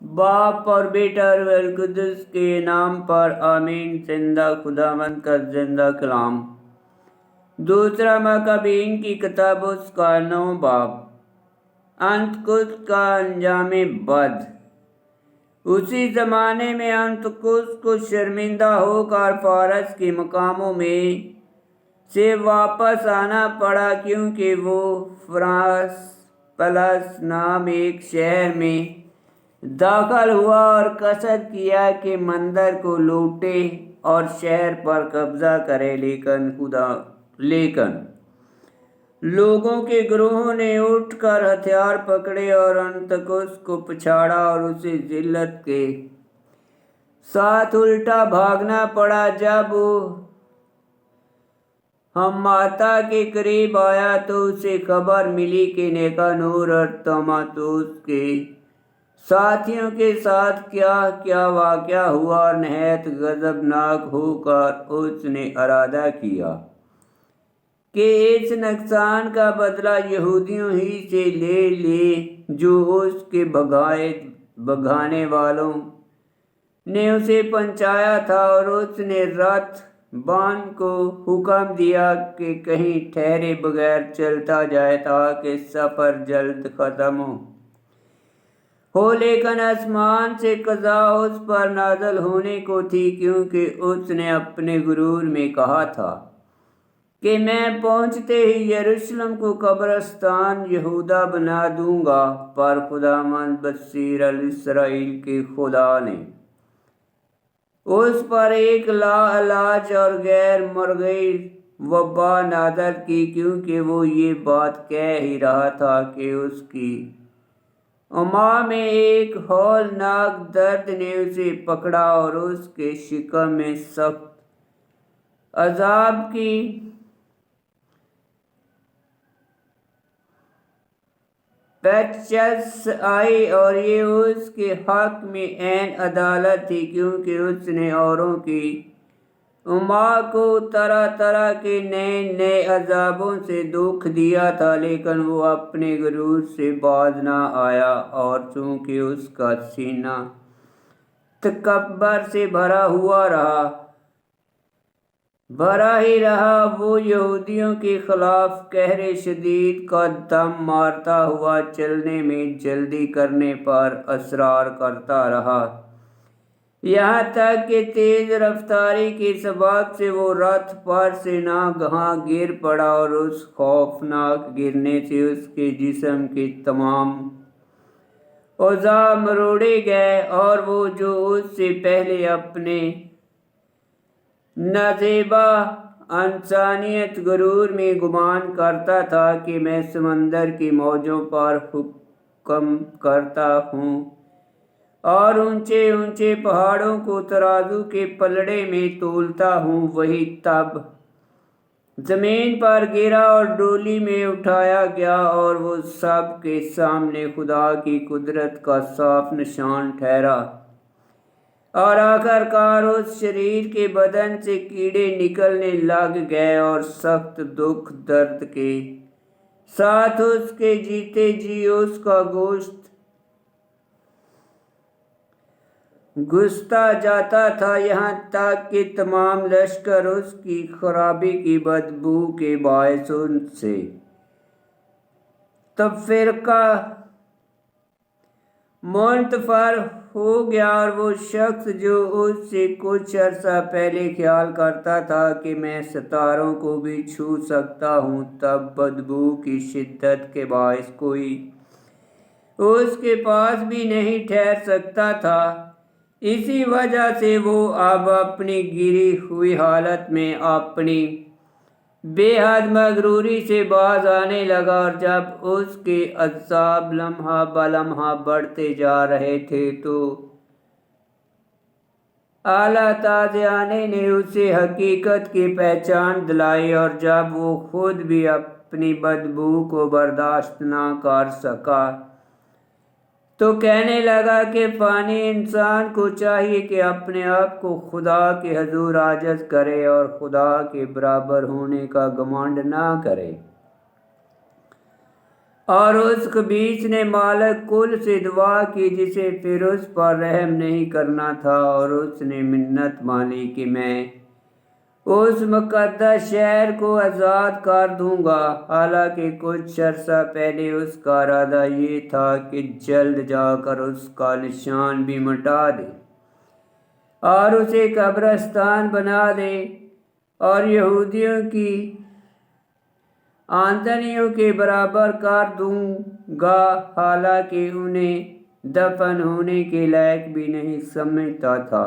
باپ اور بیٹا روح القدس کے نام پر آمین۔ زندہ خداوند کا زندہ کلام۔ دوسرا مکابین کی کتاب اس کا 9 باب۔ انتخوس کا انجام بد۔ اسی زمانے میں انتخوس کو شرمندہ ہو کر فارس کے مقاموں میں سے واپس آنا پڑا، کیونکہ وہ فرانس پلس نام ایک شہر میں داخل ہوا اور قصد کیا کہ مندر کو لوٹے اور شہر پر قبضہ کرے، لیکن لوگوں کے گروہوں نے اٹھ کر ہتھیار پکڑے اور انتخوس کو پچھاڑا اور اسے ذلت کے ساتھ الٹا بھاگنا پڑا۔ جب وہ حماتا کے قریب آیا تو اسے خبر ملی کہ نکانور اور تماتوس کے ساتھیوں کے ساتھ کیا واقعہ ہوا، اور نہایت غضبناک ہو کر اس نے ارادہ کیا کہ اس نقصان کا بدلہ یہودیوں ہی سے لے لے جو اس کے بھگانے والوں نے اسے پہنچایا تھا، اور اس نے رتھ بان کو حکم دیا کہ کہیں ٹھہرے بغیر چلتا جائے تاکہ سفر جلد ختم ہو۔ لیکن آسمان سے قضا اس پر نازل ہونے کو تھی، کیونکہ اس نے اپنے غرور میں کہا تھا کہ میں پہنچتے ہی یروشلم کو قبرستان یہودا بنا دوں گا۔ پر خداوند بصیر الاسرائیل کے خدا نے اس پر ایک لا علاج اور غیر مرئی وبا نازل کی، کیونکہ وہ یہ بات کہہ ہی رہا تھا کہ اس کی اما میں ایک ہولناک درد نے اسے پکڑا اور اس کے شکم میں سخت عذاب کی پیچکش آئی، اور یہ اس کے حق میں عین عدالت تھی، کیونکہ اس نے اوروں کی اما کو طرح طرح کے نئے عذابوں سے دکھ دیا تھا، لیکن وہ اپنے غرور سے باز نہ آیا، اور چونکہ اس کا سینہ تکبر سے بھرا ہی رہا، وہ یہودیوں کے خلاف قہر شدید کا دم مارتا ہوا چلنے میں جلدی کرنے پر اصرار کرتا رہا، یہاں تک کہ تیز رفتاری کے سبب سے وہ رتھ پر سے ناگہاں گر پڑا، اور اس خوفناک گرنے سے اس کے جسم کے تمام اعضاء مروڑے گئے، اور وہ جو اس سے پہلے اپنے نازیبا انسانیت غرور میں گمان کرتا تھا کہ میں سمندر کی موجوں پر حکم کرتا ہوں اور اونچے اونچے پہاڑوں کو ترازو کے پلڑے میں تولتا ہوں، وہی تب زمین پر گرا اور ڈولی میں اٹھایا گیا، اور وہ سب کے سامنے خدا کی قدرت کا صاف نشان ٹھہرا، اور آخر کار اس شریر کے بدن سے کیڑے نکلنے لگ گئے، اور سخت دکھ درد کے ساتھ اس کے جیتے جی اس کا گوشت گھستا جاتا تھا، یہاں تک کہ تمام لشکر اس کی خرابی کی بدبو کے باعث ان سے تفرقہ منتفر ہو گیا، اور وہ شخص جو اس سے کچھ عرصہ پہلے خیال کرتا تھا کہ میں ستاروں کو بھی چھو سکتا ہوں، تب بدبو کی شدت کے باعث کوئی اس کے پاس بھی نہیں ٹھہر سکتا تھا۔ اسی وجہ سے وہ اب اپنی گری ہوئی حالت میں اپنی بے حد مغروری سے باز آنے لگا، اور جب اس کے عذاب لمحہ بلمحہ بڑھتے جا رہے تھے تو اعلیٰ تازیانے نے اسے حقیقت کی پہچان دلائی، اور جب وہ خود بھی اپنی بدبو کو برداشت نہ کر سکا تو کہنے لگا کہ فانی انسان کو چاہیے کہ اپنے آپ کو خدا کے حضور عاجز کرے اور خدا کے برابر ہونے کا گھمنڈ نہ کرے۔ اور اس خبیث نے مالک کل سے دعا کی جسے پھر اس پر رحم نہیں کرنا تھا، اور اس نے منت مانی کہ میں اس مقدس شہر کو آزاد کر دوں گا، حالانکہ کچھ عرصہ پہلے اس کا ارادہ یہ تھا کہ جلد جا کر اس کا نشان بھی مٹا دے اور اسے قبرستان بنا دے اور یہودیوں کی آمدنیوں کے برابر کر دوں گا، حالانکہ انہیں دفن ہونے کے لائق بھی نہیں سمجھتا تھا،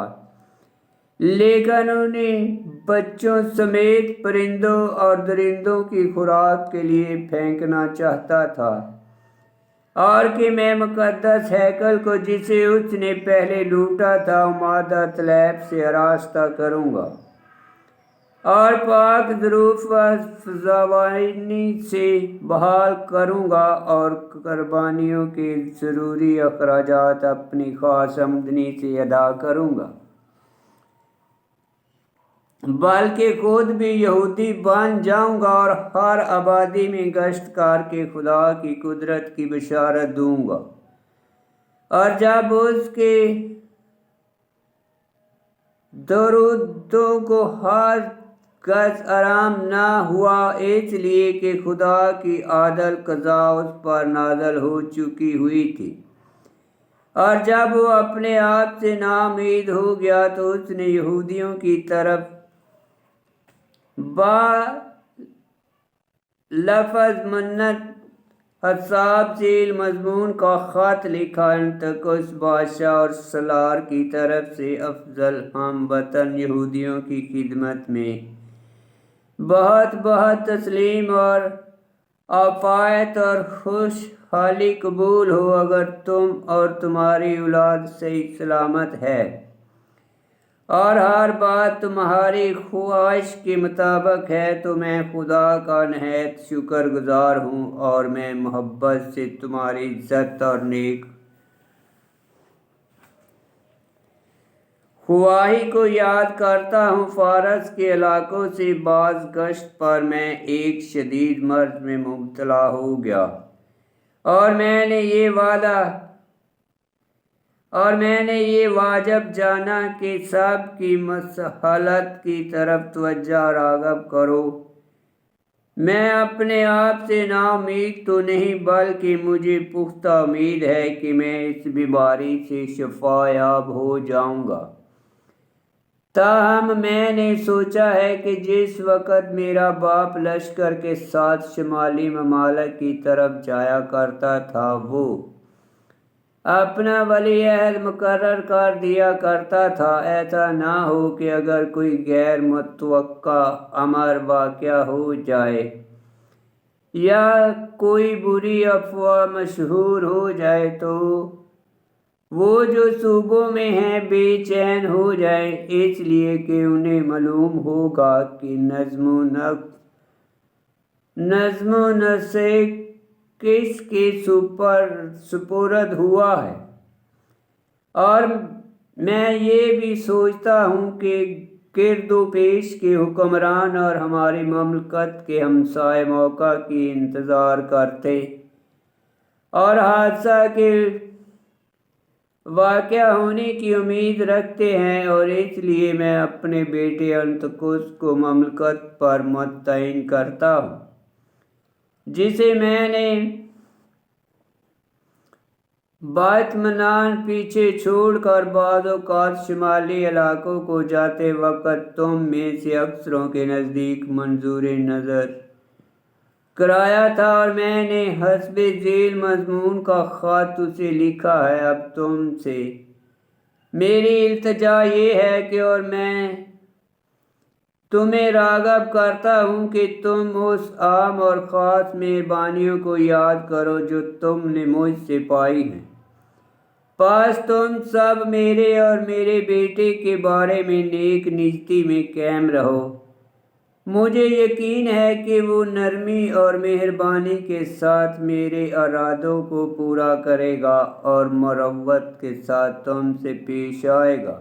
لیکن انہیں بچوں سمیت پرندوں اور درندوں کی خوراک کے لیے پھینکنا چاہتا تھا، اور کہ میں مقدس ہیکل کو جسے اس نے پہلے لوٹا تھا مادہ طلیب سے آراستہ کروں گا اور پاک ظروف و فضاوانی سے بحال کروں گا، اور قربانیوں کے ضروری اخراجات اپنی خاص آمدنی سے ادا کروں گا، بلکہ خود بھی یہودی بن جاؤں گا اور ہر آبادی میں گشت کر کے خدا کی قدرت کی بشارت دوں گا، اور جب اس کے درودوں کو ہر گز آرام نہ ہوا، اس لیے کہ خدا کی عادل قضا اس پر نازل ہو چکی ہوئی تھی، اور جب وہ اپنے آپ سے نا امید ہو گیا تو اس نے یہودیوں کی طرف لفظ منت حساب ذیل مضمون کا خط لکھا، انتخوس بادشاہ اور سالار کی طرف سے افضل ہم وطن یہودیوں کی خدمت میں بہت بہت تسلیم اور عافیت اور خوشحالی قبول ہو، اگر تم اور تمہاری اولاد صحیح سلامت ہے اور ہر بات تمہاری خواہش کے مطابق ہے، تو میں خدا کا نہایت شکر گزار ہوں، اور میں محبت سے تمہاری عزت اور نیک خواہی کو یاد کرتا ہوں۔ فارس کے علاقوں سے باز گشت پر میں ایک شدید مرض میں مبتلا ہو گیا، اور میں نے یہ واجب جانا کہ سب کی مصلحت کی طرف توجہ راغب کرو۔ میں اپنے آپ سے نا امید تو نہیں، بلکہ مجھے پختہ امید ہے کہ میں اس بیماری سے شفا یاب ہو جاؤں گا۔ تاہم میں نے سوچا ہے کہ جس وقت میرا باپ لشکر کے ساتھ شمالی ممالک کی طرف جایا کرتا تھا، وہ اپنا ولی عہد مقرر کر دیا کرتا تھا، ایسا نہ ہو کہ اگر کوئی غیر متوقع امر واقع ہو جائے یا کوئی بری افواہ مشہور ہو جائے تو وہ جو صوبوں میں ہیں بے چین ہو جائیں، اس لیے کہ انہیں معلوم ہوگا کہ نظم و نسق کس کے سپرد ہوا ہے، اور میں یہ بھی سوچتا ہوں کہ گرد و پیش کے حکمران اور ہماری مملکت کے ہمسائے موقع کی انتظار کرتے اور حادثہ کے واقع ہونے کی امید رکھتے ہیں، اور اس لیے میں اپنے بیٹے انتخوس کو مملکت پر متعین کرتا ہوں، جسے میں نے باطمینان پیچھے چھوڑ کر بعض اوقات شمالی علاقوں کو جاتے وقت تم میں سے اکثروں کے نزدیک منظور نظر کرایا تھا، اور میں نے حسب ذیل مضمون کا خط اسے لکھا ہے۔ اب تم سے میری التجا یہ ہے کہ اور میں تمہیں راغب کرتا ہوں کہ تم اس عام اور خاص مہربانیوں کو یاد کرو جو تم نے مجھ سے پائی ہیں، پس تم سب میرے اور میرے بیٹے کے بارے میں نیک نیتی میں قائم رہو۔ مجھے یقین ہے کہ وہ نرمی اور مہربانی کے ساتھ میرے ارادوں کو پورا کرے گا اور مروت کے ساتھ تم سے پیش آئے گا۔